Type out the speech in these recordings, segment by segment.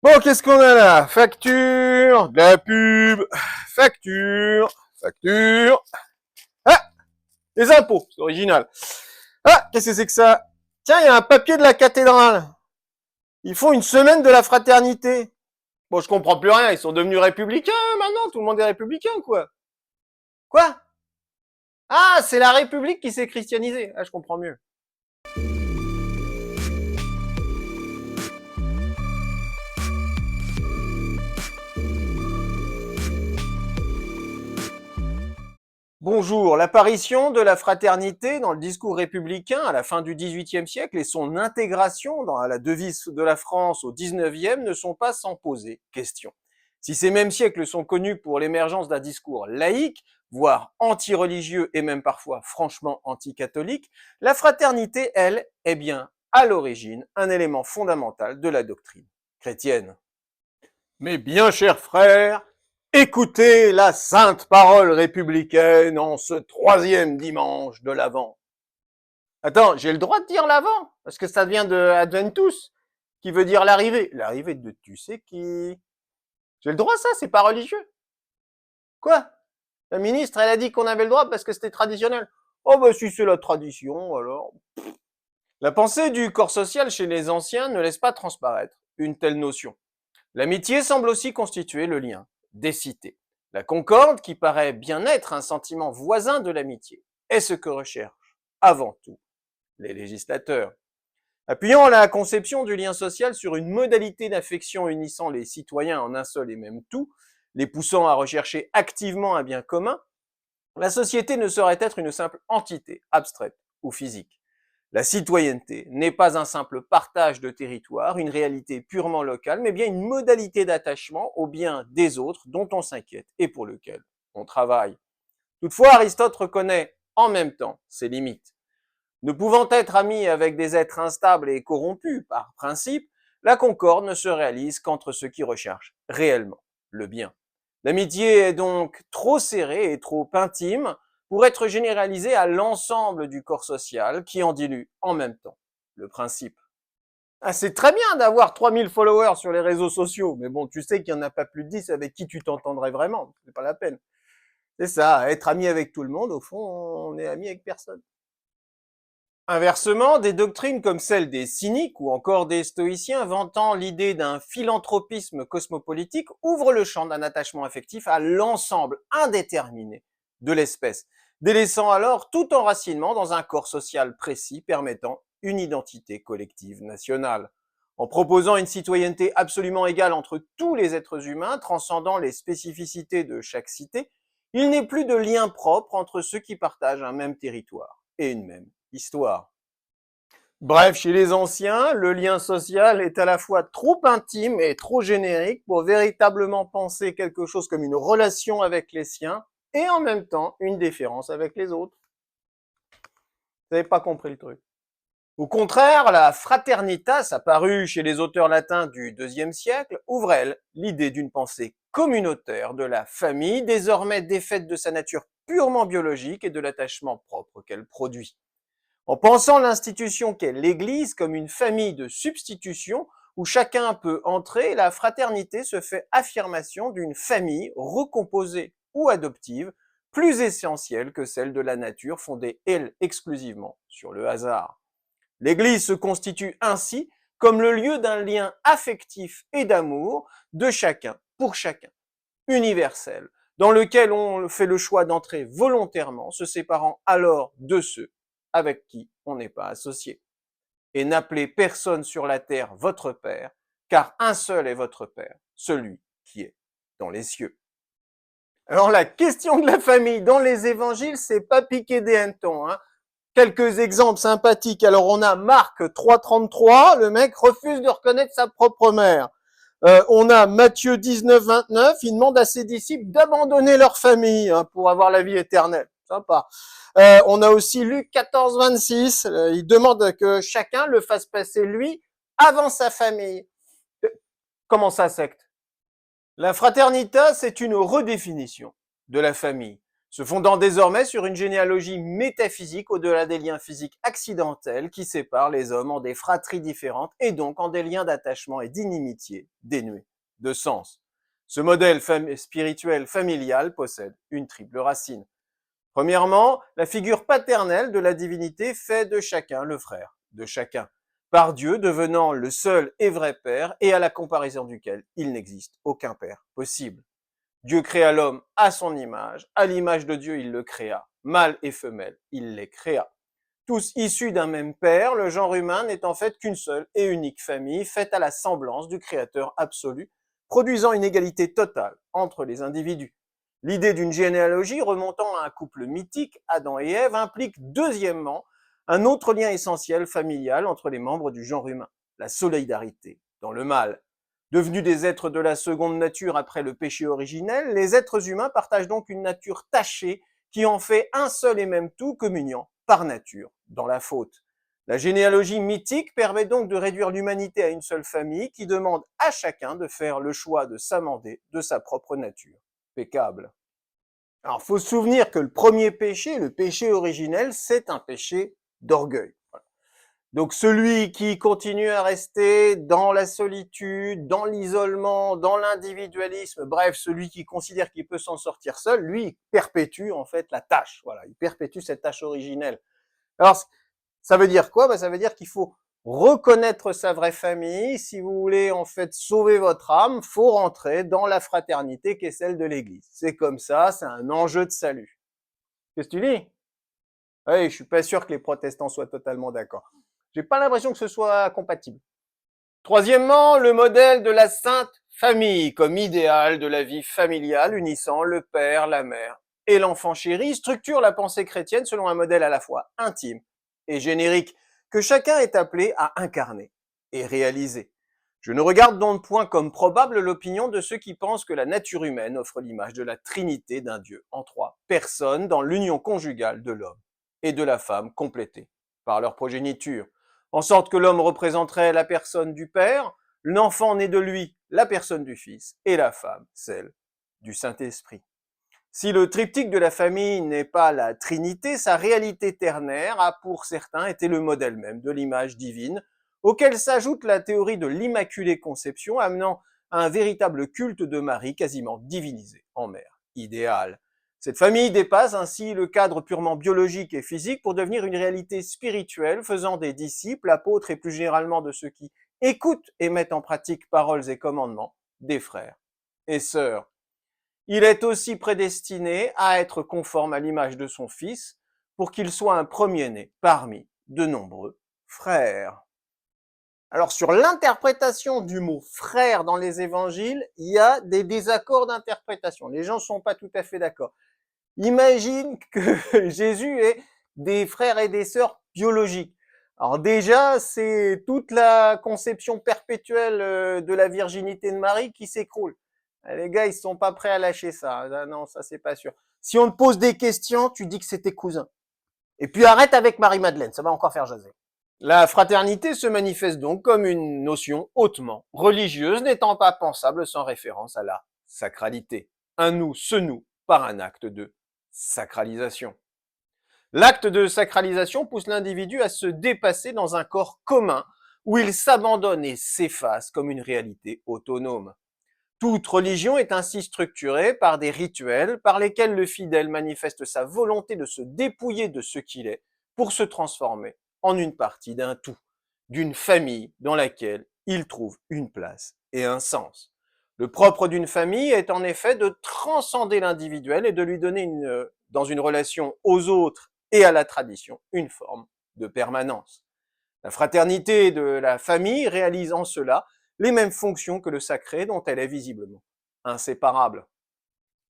Bon, qu'est-ce qu'on a là? Facture, de la pub, facture, facture. Ah, les impôts, c'est original. Ah, qu'est-ce que c'est que ça? Tiens, il y a un papier de la cathédrale. Ils font une semaine de la fraternité. Bon, je comprends plus rien, ils sont devenus républicains maintenant, tout le monde est républicain, quoi. Quoi? Ah, c'est la République qui s'est christianisée. Ah, je comprends mieux. Bonjour, l'apparition de la fraternité dans le discours républicain à la fin du XVIIIe siècle et son intégration dans la devise de la France au XIXe ne sont pas sans poser question. Si ces mêmes siècles sont connus pour l'émergence d'un discours laïque, voire anti-religieux et même parfois franchement anti-catholique, la fraternité, elle, est bien à l'origine un élément fondamental de la doctrine chrétienne. Mes bien chers frères, écoutez la sainte parole républicaine en ce troisième dimanche de l'Avent. Attends, j'ai le droit de dire l'Avent, parce que ça vient de Adventus, qui veut dire l'arrivée. L'arrivée de tu sais qui? J'ai le droit ça, c'est pas religieux. Quoi? La ministre, elle a dit qu'on avait le droit parce que c'était traditionnel. Oh bah si c'est la tradition, alors. La pensée du corps social chez les anciens ne laisse pas transparaître une telle notion. L'amitié semble aussi constituer le lien des cités. La concorde, qui paraît bien être un sentiment voisin de l'amitié, est ce que recherchent avant tout les législateurs. Appuyant la conception du lien social sur une modalité d'affection unissant les citoyens en un seul et même tout, les poussant à rechercher activement un bien commun, la société ne saurait être une simple entité abstraite ou physique. La citoyenneté n'est pas un simple partage de territoire, une réalité purement locale, mais bien une modalité d'attachement au bien des autres dont on s'inquiète et pour lequel on travaille. Toutefois, Aristote reconnaît en même temps ses limites. Ne pouvant être ami avec des êtres instables et corrompus par principe, la concorde ne se réalise qu'entre ceux qui recherchent réellement le bien. L'amitié est donc trop serrée et trop intime pour être généralisée à l'ensemble du corps social qui en dilue en même temps le principe. Ah, c'est très bien d'avoir 3000 followers sur les réseaux sociaux, mais bon, tu sais qu'il n'y en a pas plus de 10 avec qui tu t'entendrais vraiment, c'est pas la peine. C'est ça, être ami avec tout le monde, au fond, on est ami avec personne. Inversement, des doctrines comme celle des cyniques ou encore des stoïciens vantant l'idée d'un philanthropisme cosmopolitique ouvrent le champ d'un attachement affectif à l'ensemble indéterminé de l'espèce, délaissant alors tout enracinement dans un corps social précis permettant une identité collective nationale. En proposant une citoyenneté absolument égale entre tous les êtres humains, transcendant les spécificités de chaque cité, il n'est plus de lien propre entre ceux qui partagent un même territoire et une même histoire. Bref, chez les anciens, le lien social est à la fois trop intime et trop générique pour véritablement penser quelque chose comme une relation avec les siens et en même temps une différence avec les autres. Vous n'avez pas compris le truc. Au contraire, la fraternitas, apparue chez les auteurs latins du IIe siècle, ouvre, elle, l'idée d'une pensée communautaire de la famille, désormais défaite de sa nature purement biologique et de l'attachement propre qu'elle produit. En pensant l'institution qu'est l'Église comme une famille de substitution où chacun peut entrer, la fraternité se fait affirmation d'une famille recomposée ou adoptive, plus essentielle que celle de la nature fondée, elle, exclusivement sur le hasard. L'Église se constitue ainsi comme le lieu d'un lien affectif et d'amour de chacun pour chacun, universel, dans lequel on fait le choix d'entrer volontairement, se séparant alors de ceux avec qui on n'est pas associé. Et n'appelez personne sur la terre votre Père, car un seul est votre Père, celui qui est dans les cieux. Alors la question de la famille dans les évangiles, c'est pas piquer des hannetons, hein. Quelques exemples sympathiques. Alors on a Marc 3,33, le mec refuse de reconnaître sa propre mère. On a Matthieu 19,29, il demande à ses disciples d'abandonner leur famille pour avoir la vie éternelle. Sympa. On a aussi Luc 14,26, il demande que chacun le fasse passer lui avant sa famille. Comment ça, secte? La fraternité, c'est une redéfinition de la famille. se fondant désormais sur une généalogie métaphysique au-delà des liens physiques accidentels qui séparent les hommes en des fratries différentes et donc en des liens d'attachement et d'inimitié dénués de sens. Ce modèle spirituel familial possède une triple racine. Premièrement, la figure paternelle de la divinité fait de chacun le frère de chacun, par Dieu devenant le seul et vrai Père et à la comparaison duquel il n'existe aucun Père possible. Dieu créa l'homme à son image, à l'image de Dieu il le créa, mâle et femelle, il les créa. Tous issus d'un même Père, le genre humain n'est en fait qu'une seule et unique famille, faite à la semblance du Créateur absolu, produisant une égalité totale entre les individus. L'idée d'une généalogie remontant à un couple mythique, Adam et Ève, implique deuxièmement un autre lien essentiel familial entre les membres du genre humain, la solidarité dans le mal. Devenus des êtres de la seconde nature après le péché originel, les êtres humains partagent donc une nature tachée qui en fait un seul et même tout communiant par nature dans la faute. La généalogie mythique permet donc de réduire l'humanité à une seule famille qui demande à chacun de faire le choix de s'amender de sa propre nature. Impeccable. Alors, faut se souvenir que le premier péché, le péché originel, c'est un péché d'orgueil. Donc celui qui continue à rester dans la solitude, dans l'isolement, dans l'individualisme, bref, celui qui considère qu'il peut s'en sortir seul, lui, il perpétue en fait la tâche. Voilà, il perpétue cette tâche originelle. Alors, ça veut dire quoi? Ça veut dire qu'il faut reconnaître sa vraie famille. Si vous voulez en fait sauver votre âme, faut rentrer dans la fraternité qui est celle de l'Église. C'est comme ça, c'est un enjeu de salut. Qu'est-ce que tu dis? Oui, je suis pas sûr que les protestants soient totalement d'accord. J'ai pas l'impression que ce soit compatible. Troisièmement, le modèle de la sainte famille comme idéal de la vie familiale unissant le père, la mère et l'enfant chéri structure la pensée chrétienne selon un modèle à la fois intime et générique que chacun est appelé à incarner et réaliser. Je ne regarde donc point comme probable l'opinion de ceux qui pensent que la nature humaine offre l'image de la trinité d'un Dieu en trois personnes dans l'union conjugale de l'homme et de la femme complétée par leur progéniture, en sorte que l'homme représenterait la personne du Père, l'enfant né de lui, la personne du Fils, et la femme, celle du Saint-Esprit. Si le triptyque de la famille n'est pas la Trinité, sa réalité ternaire a pour certains été le modèle même de l'image divine, auquel s'ajoute la théorie de l'Immaculée Conception, amenant à un véritable culte de Marie quasiment divinisé en mère idéale. Cette famille dépasse ainsi le cadre purement biologique et physique pour devenir une réalité spirituelle, faisant des disciples, apôtres et plus généralement de ceux qui écoutent et mettent en pratique paroles et commandements, des frères et sœurs. Il est aussi prédestiné à être conforme à l'image de son Fils pour qu'il soit un premier-né parmi de nombreux frères. Alors sur l'interprétation du mot frère dans les évangiles, il y a des désaccords d'interprétation. Les gens ne sont pas tout à fait d'accord. Imagine que Jésus ait des frères et des sœurs biologiques. Alors déjà, c'est toute la conception perpétuelle de la virginité de Marie qui s'écroule. Les gars, ils sont pas prêts à lâcher ça. Ah non, ça c'est pas sûr. Si on te pose des questions, tu dis que c'est tes cousins. Et puis arrête avec Marie-Madeleine, ça va encore faire jaser. La fraternité se manifeste donc comme une notion hautement religieuse, n'étant pas pensable sans référence à la sacralité. Un nous se noue par un acte de sacralisation. L'acte de sacralisation pousse l'individu à se dépasser dans un corps commun où il s'abandonne et s'efface comme une réalité autonome. Toute religion est ainsi structurée par des rituels par lesquels le fidèle manifeste sa volonté de se dépouiller de ce qu'il est pour se transformer en une partie d'un tout, d'une famille dans laquelle il trouve une place et un sens. Le propre d'une famille est en effet de transcender l'individuel et de lui donner dans une relation aux autres et à la tradition une forme de permanence. La fraternité de la famille réalise en cela les mêmes fonctions que le sacré dont elle est visiblement inséparable.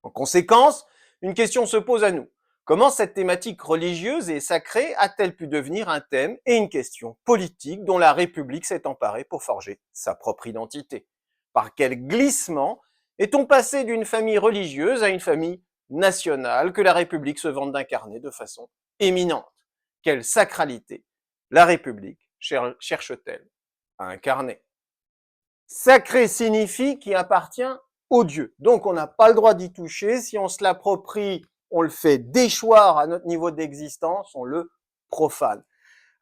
En conséquence, une question se pose à nous. Comment cette thématique religieuse et sacrée a-t-elle pu devenir un thème et une question politique dont la République s'est emparée pour forger sa propre identité? Par quel glissement est-on passé d'une famille religieuse à une famille nationale que la République se vante d'incarner de façon éminente? Quelle sacralité la République cherche-t-elle à incarner? Sacré signifie qui appartient au Dieu. Donc on n'a pas le droit d'y toucher. Si on se l'approprie, on le fait déchoir à notre niveau d'existence, on le profane.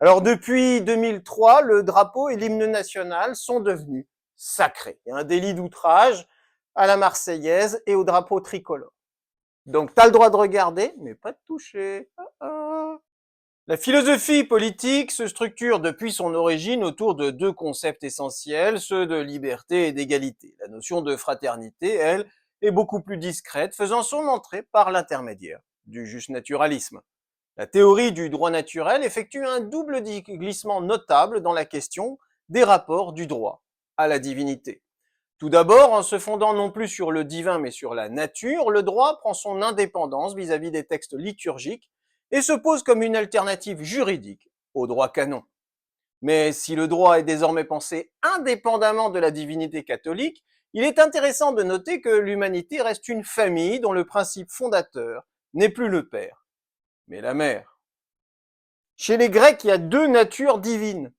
Alors depuis 2003, le drapeau et l'hymne national sont devenus sacrés. Il y a un délit d'outrage à la Marseillaise et au drapeau tricolore. Donc tu as le droit de regarder, mais pas de toucher. La philosophie politique se structure depuis son origine autour de deux concepts essentiels, ceux de liberté et d'égalité. La notion de fraternité, elle, est beaucoup plus discrète, faisant son entrée par l'intermédiaire du justnaturalisme. La théorie du droit naturel effectue un double glissement notable dans la question des rapports du droit à la divinité. Tout d'abord, en se fondant non plus sur le divin mais sur la nature, le droit prend son indépendance vis-à-vis des textes liturgiques et se pose comme une alternative juridique au droit canon. Mais si le droit est désormais pensé indépendamment de la divinité catholique, il est intéressant de noter que l'humanité reste une famille dont le principe fondateur n'est plus le père, mais la mère. Chez les Grecs, il y a deux natures divines.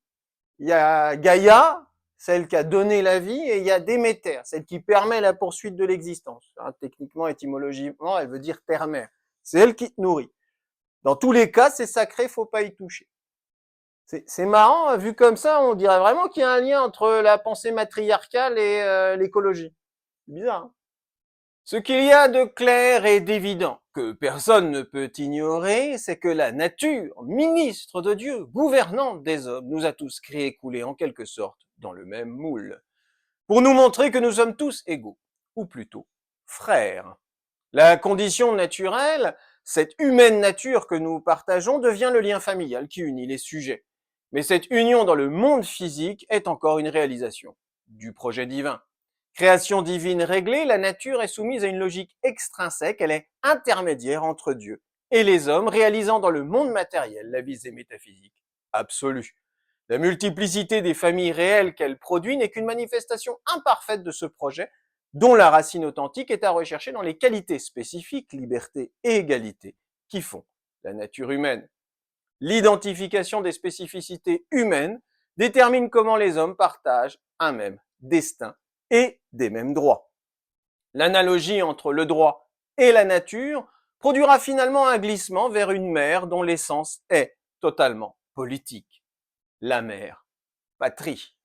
Il y a Gaïa, celle qui a donné la vie, et il y a Déméter, celle qui permet la poursuite de l'existence. Techniquement, étymologiquement, elle veut dire terre-mère. C'est elle qui te nourrit. Dans tous les cas, c'est sacré, faut pas y toucher. C'est marrant, vu comme ça, on dirait vraiment qu'il y a un lien entre la pensée matriarcale et l'écologie. C'est bizarre, hein? Ce qu'il y a de clair et d'évident, que personne ne peut ignorer, c'est que la nature, ministre de Dieu, gouvernante des hommes, nous a tous créés et coulés en quelque sorte dans le même moule, pour nous montrer que nous sommes tous égaux, ou plutôt frères. La condition naturelle, cette humaine nature que nous partageons, devient le lien familial qui unit les sujets. Mais cette union dans le monde physique est encore une réalisation du projet divin. Création divine réglée, la nature est soumise à une logique extrinsèque, elle est intermédiaire entre Dieu et les hommes, réalisant dans le monde matériel la visée métaphysique absolue. La multiplicité des familles réelles qu'elle produit n'est qu'une manifestation imparfaite de ce projet, dont la racine authentique est à rechercher dans les qualités spécifiques, liberté et égalité, qui font la nature humaine. L'identification des spécificités humaines détermine comment les hommes partagent un même destin et des mêmes droits. L'analogie entre le droit et la nature produira finalement un glissement vers une mère dont l'essence est totalement politique. La mère patrie.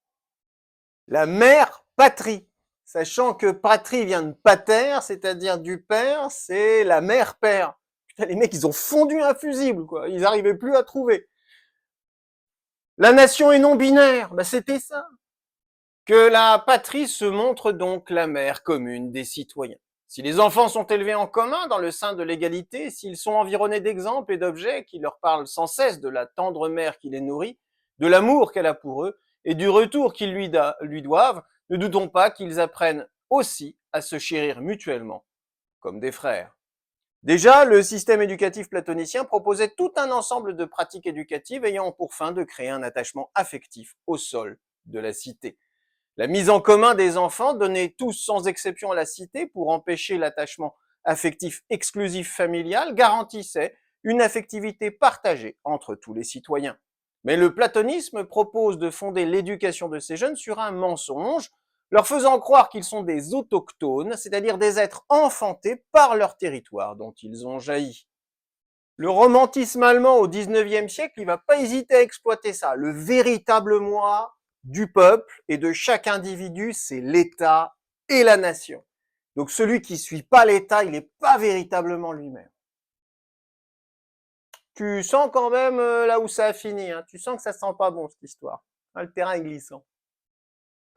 La mère patrie. Sachant que patrie vient de pater, c'est-à-dire du père, c'est la mère père. Putain, les mecs, ils ont fondu un fusible, quoi. Ils n'arrivaient plus à trouver. La nation est non binaire. C'était ça. Que la patrie se montre donc la mère commune des citoyens. Si les enfants sont élevés en commun dans le sein de l'égalité, s'ils sont environnés d'exemples et d'objets qui leur parlent sans cesse de la tendre mère qui les nourrit, de l'amour qu'elle a pour eux et du retour qu'ils lui doivent, ne doutons pas qu'ils apprennent aussi à se chérir mutuellement comme des frères. Déjà, le système éducatif platonicien proposait tout un ensemble de pratiques éducatives ayant pour fin de créer un attachement affectif au sol de la cité. La mise en commun des enfants, donnés tous sans exception à la cité pour empêcher l'attachement affectif exclusif familial, garantissait une affectivité partagée entre tous les citoyens. Mais le platonisme propose de fonder l'éducation de ces jeunes sur un mensonge, leur faisant croire qu'ils sont des autochtones, c'est-à-dire des êtres enfantés par leur territoire dont ils ont jailli. Le romantisme allemand au XIXe siècle, il va pas hésiter à exploiter ça. Le véritable moi du peuple et de chaque individu, c'est l'État et la nation. Donc celui qui suit pas l'État, il n'est pas véritablement lui-même. Tu sens quand même là où ça a fini, hein. Tu sens que ça sent pas bon cette histoire. Le terrain est glissant.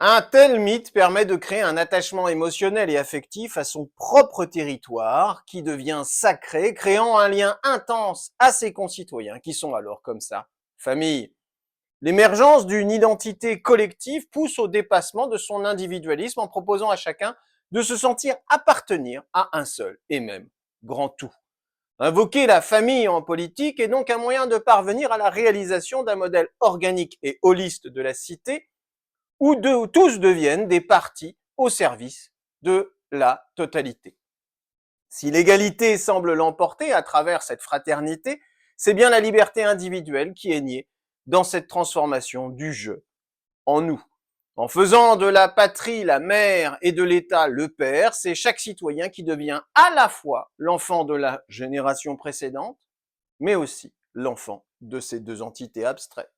Un tel mythe permet de créer un attachement émotionnel et affectif à son propre territoire qui devient sacré, créant un lien intense à ses concitoyens qui sont alors comme ça, famille. L'émergence d'une identité collective pousse au dépassement de son individualisme en proposant à chacun de se sentir appartenir à un seul et même grand tout. Invoquer la famille en politique est donc un moyen de parvenir à la réalisation d'un modèle organique et holiste de la cité où tous deviennent des parties au service de la totalité. Si l'égalité semble l'emporter à travers cette fraternité, c'est bien la liberté individuelle qui est niée dans cette transformation du je en nous. En faisant de la patrie la mère et de l'État le père, c'est chaque citoyen qui devient à la fois l'enfant de la génération précédente, mais aussi l'enfant de ces deux entités abstraites.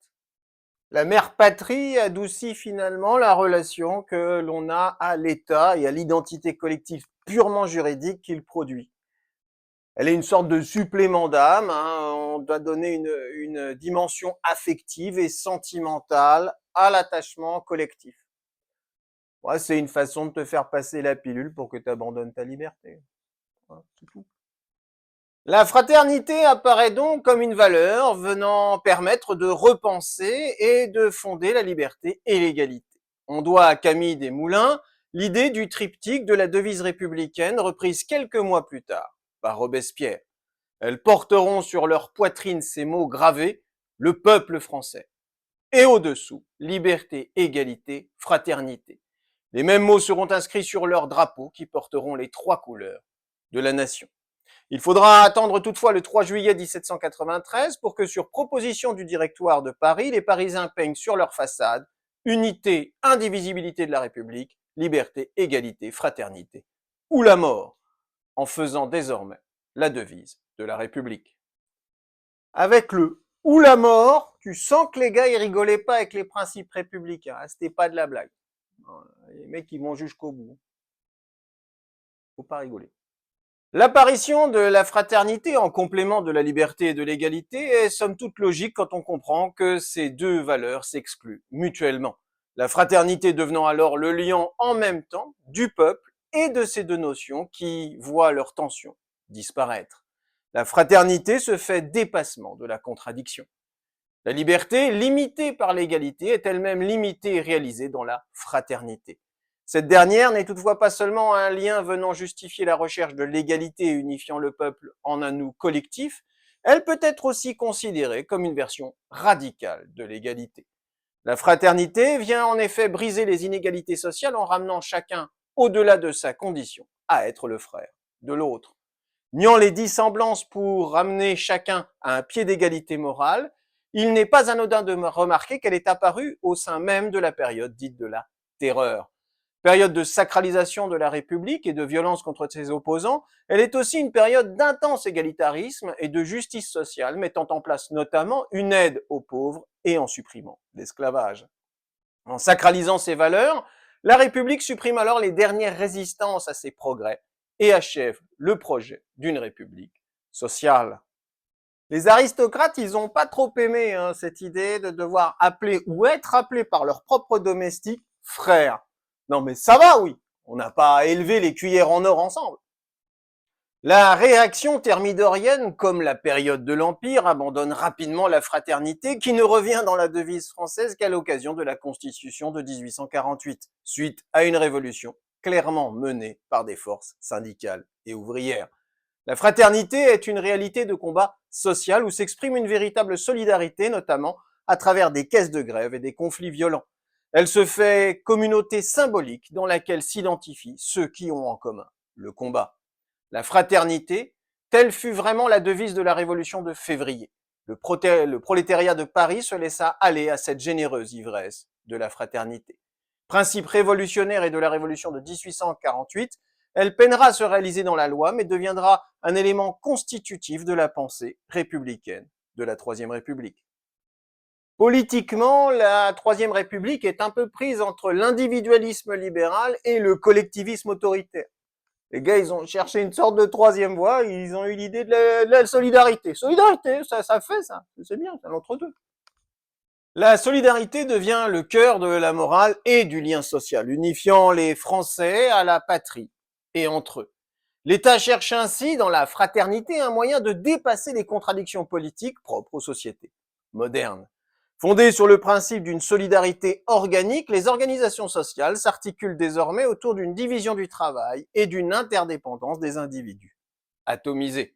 La mère patrie adoucit finalement la relation que l'on a à l'État et à l'identité collective purement juridique qu'il produit. Elle est une sorte de supplément d'âme, hein. On doit donner une dimension affective et sentimentale à l'attachement collectif. Ouais, c'est une façon de te faire passer la pilule pour que tu abandonnes ta liberté. Voilà, c'est tout. La fraternité apparaît donc comme une valeur venant permettre de repenser et de fonder la liberté et l'égalité. On doit à Camille Desmoulins l'idée du triptyque de la devise républicaine reprise quelques mois plus tard par Robespierre. Elles porteront sur leur poitrine ces mots gravés: le peuple français. Et au-dessous, liberté, égalité, fraternité. Les mêmes mots seront inscrits sur leurs drapeaux qui porteront les trois couleurs de la nation. Il faudra attendre toutefois le 3 juillet 1793 pour que, sur proposition du Directoire de Paris, les Parisiens peignent sur leur façade unité, indivisibilité de la République, liberté, égalité, fraternité, ou la mort, en faisant désormais la devise de la République. Avec le ou la mort, tu sens que les gars ils rigolaient pas avec les principes républicains, hein, c'était pas de la blague. Les mecs ils vont jusqu'au bout. Faut pas rigoler. L'apparition de la fraternité en complément de la liberté et de l'égalité est somme toute logique quand on comprend que ces deux valeurs s'excluent mutuellement. La fraternité devenant alors le lien en même temps du peuple et de ces deux notions qui voient leur tension disparaître. La fraternité se fait dépassement de la contradiction. La liberté, limitée par l'égalité, est elle-même limitée et réalisée dans la fraternité. Cette dernière n'est toutefois pas seulement un lien venant justifier la recherche de l'égalité et unifiant le peuple en un nous collectif, elle peut être aussi considérée comme une version radicale de l'égalité. La fraternité vient en effet briser les inégalités sociales en ramenant chacun au-delà de sa condition à être le frère de l'autre. Niant les dissemblances pour ramener chacun à un pied d'égalité morale, il n'est pas anodin de remarquer qu'elle est apparue au sein même de la période dite de la Terreur. Période de sacralisation de la République et de violence contre ses opposants, elle est aussi une période d'intense égalitarisme et de justice sociale, mettant en place notamment une aide aux pauvres et en supprimant l'esclavage. En sacralisant ces valeurs, la République supprime alors les dernières résistances à ces progrès et achève le projet d'une République sociale. Les aristocrates, ils n'ont pas trop aimé cette idée de devoir appeler ou être appelés par leurs propres domestiques frères. Non mais ça va, oui, on n'a pas élevé les cuillères en or ensemble. La réaction thermidorienne, comme la période de l'Empire, abandonne rapidement la fraternité qui ne revient dans la devise française qu'à l'occasion de la Constitution de 1848, suite à une révolution clairement menée par des forces syndicales et ouvrières. La fraternité est une réalité de combat social où s'exprime une véritable solidarité, notamment à travers des caisses de grève et des conflits violents. Elle se fait communauté symbolique dans laquelle s'identifient ceux qui ont en commun le combat. La fraternité, telle fut vraiment la devise de la Révolution de février. Le prolétariat de Paris se laissa aller à cette généreuse ivresse de la fraternité. Principe révolutionnaire et de la Révolution de 1848, elle peinera à se réaliser dans la loi, mais deviendra un élément constitutif de la pensée républicaine de la Troisième République. Politiquement, la Troisième République est un peu prise entre l'individualisme libéral et le collectivisme autoritaire. Les gars, ils ont cherché une sorte de troisième voie, ils ont eu l'idée de la solidarité. Solidarité, ça fait ça, c'est bien, c'est l'entre-deux. La solidarité devient le cœur de la morale et du lien social, unifiant les Français à la patrie et entre eux. L'État cherche ainsi, dans la fraternité, un moyen de dépasser les contradictions politiques propres aux sociétés modernes. Fondées sur le principe d'une solidarité organique, les organisations sociales s'articulent désormais autour d'une division du travail et d'une interdépendance des individus, atomisés.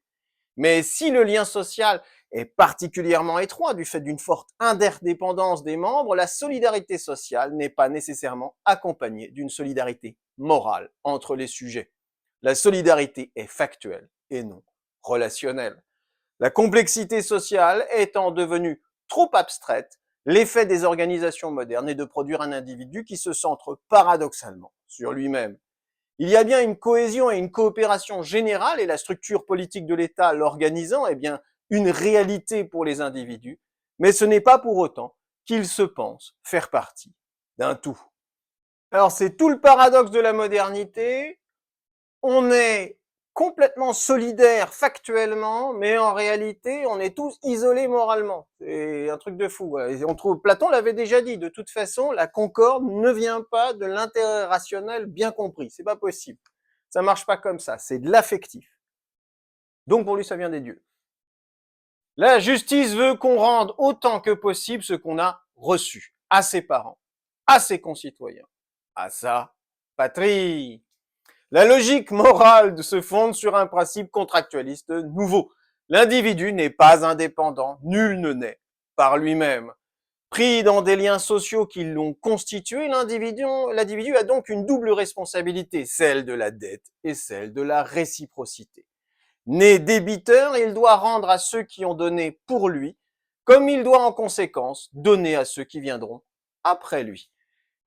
Mais si le lien social est particulièrement étroit du fait d'une forte interdépendance des membres, la solidarité sociale n'est pas nécessairement accompagnée d'une solidarité morale entre les sujets. La solidarité est factuelle et non relationnelle. La complexité sociale étant devenue trop abstraite, L'effet des organisations modernes est de produire un individu qui se centre paradoxalement sur lui-même. Il y a bien une cohésion et une coopération générale, et la structure politique de l'État l'organisant est bien une réalité pour les individus, mais ce n'est pas pour autant qu'ils se pensent faire partie d'un tout. Alors c'est tout le paradoxe de la modernité. On est complètement solidaires factuellement, mais en réalité, on est tous isolés moralement. C'est un truc de fou. Voilà. Et on trouve, Platon l'avait déjà dit, de toute façon, la concorde ne vient pas de l'intérêt rationnel bien compris. C'est pas possible. Ça marche pas comme ça. C'est de l'affectif. Donc pour lui, ça vient des dieux. La justice veut qu'on rende autant que possible ce qu'on a reçu à ses parents, à ses concitoyens, à sa patrie. La logique morale se fonde sur un principe contractualiste nouveau. L'individu n'est pas indépendant, nul ne naît par lui-même. Pris dans des liens sociaux qui l'ont constitué, l'individu a donc une double responsabilité, celle de la dette et celle de la réciprocité. Né débiteur, il doit rendre à ceux qui ont donné pour lui, comme il doit en conséquence donner à ceux qui viendront après lui.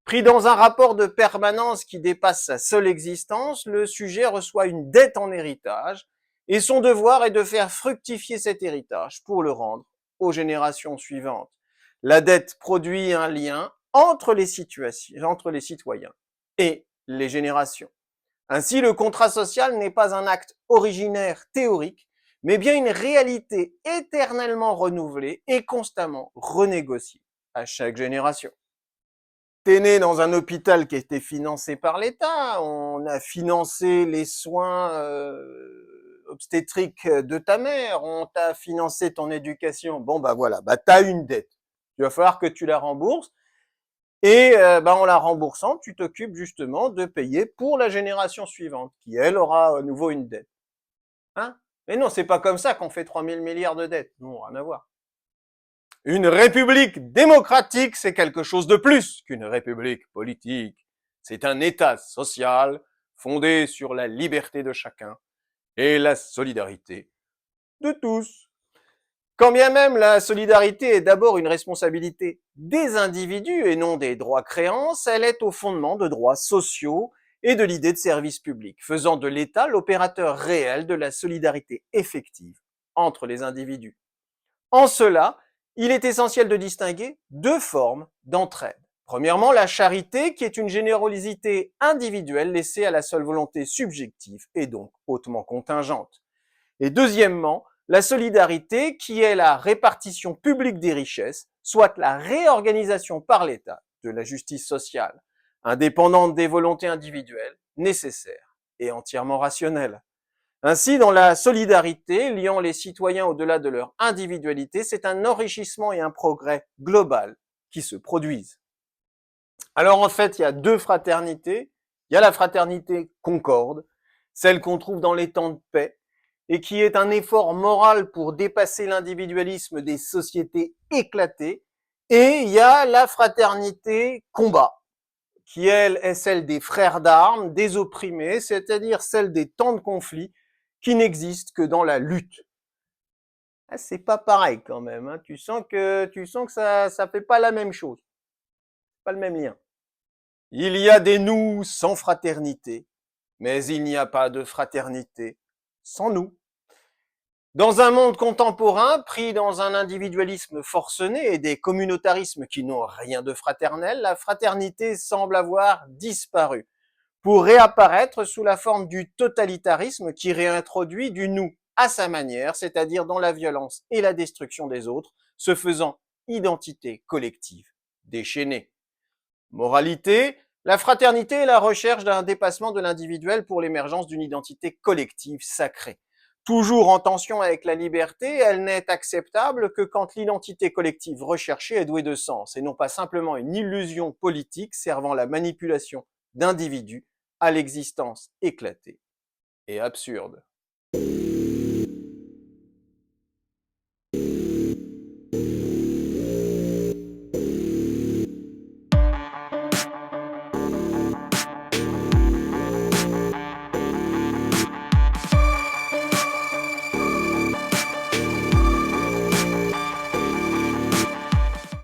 Pris dans un rapport de permanence qui dépasse sa seule existence, le sujet reçoit une dette en héritage et son devoir est de faire fructifier cet héritage pour le rendre aux générations suivantes. La dette produit un lien entre les citoyens et les générations. Ainsi, le contrat social n'est pas un acte originaire théorique, mais bien une réalité éternellement renouvelée et constamment renégociée à chaque génération. T'es né dans un hôpital qui était financé par l'État, on a financé les soins obstétriques de ta mère, on t'a financé ton éducation. Bon bah voilà, bah t'as une dette. Il va falloir que tu la rembourses. Et en la remboursant, tu t'occupes justement de payer pour la génération suivante, qui elle aura à nouveau une dette. Hein? Mais non, c'est pas comme ça qu'on fait 3000 milliards de dettes. Non, rien à voir. Une république démocratique, c'est quelque chose de plus qu'une république politique. C'est un État social fondé sur la liberté de chacun et la solidarité de tous. Quand bien même la solidarité est d'abord une responsabilité des individus et non des droits-créances, elle est au fondement de droits sociaux et de l'idée de service public, faisant de l'État l'opérateur réel de la solidarité effective entre les individus. En cela, il est essentiel de distinguer deux formes d'entraide. Premièrement, la charité, qui est une générosité individuelle laissée à la seule volonté subjective et donc hautement contingente. Et deuxièmement, la solidarité, qui est la répartition publique des richesses, soit la réorganisation par l'État de la justice sociale, indépendante des volontés individuelles, nécessaires et entièrement rationnelles. Ainsi, dans la solidarité, liant les citoyens au-delà de leur individualité, c'est un enrichissement et un progrès global qui se produisent. Alors en fait, il y a deux fraternités. Il y a la fraternité concorde, celle qu'on trouve dans les temps de paix, et qui est un effort moral pour dépasser l'individualisme des sociétés éclatées. Et il y a la fraternité combat, qui elle est celle des frères d'armes, des opprimés, c'est-à-dire celle des temps de conflit qui n'existent que dans la lutte. Ah, c'est pas pareil quand même, hein. Tu sens que ça fait pas la même chose, pas le même lien. Il y a des nous sans fraternité, mais il n'y a pas de fraternité sans nous. Dans un monde contemporain, pris dans un individualisme forcené et des communautarismes qui n'ont rien de fraternel, la fraternité semble avoir disparu, pour réapparaître sous la forme du totalitarisme qui réintroduit du nous à sa manière, c'est-à-dire dans la violence et la destruction des autres, se faisant identité collective déchaînée. Moralité, la fraternité est la recherche d'un dépassement de l'individuel pour l'émergence d'une identité collective sacrée. Toujours en tension avec la liberté, elle n'est acceptable que quand l'identité collective recherchée est douée de sens et non pas simplement une illusion politique servant la manipulation d'individus à l'existence éclatée et absurde.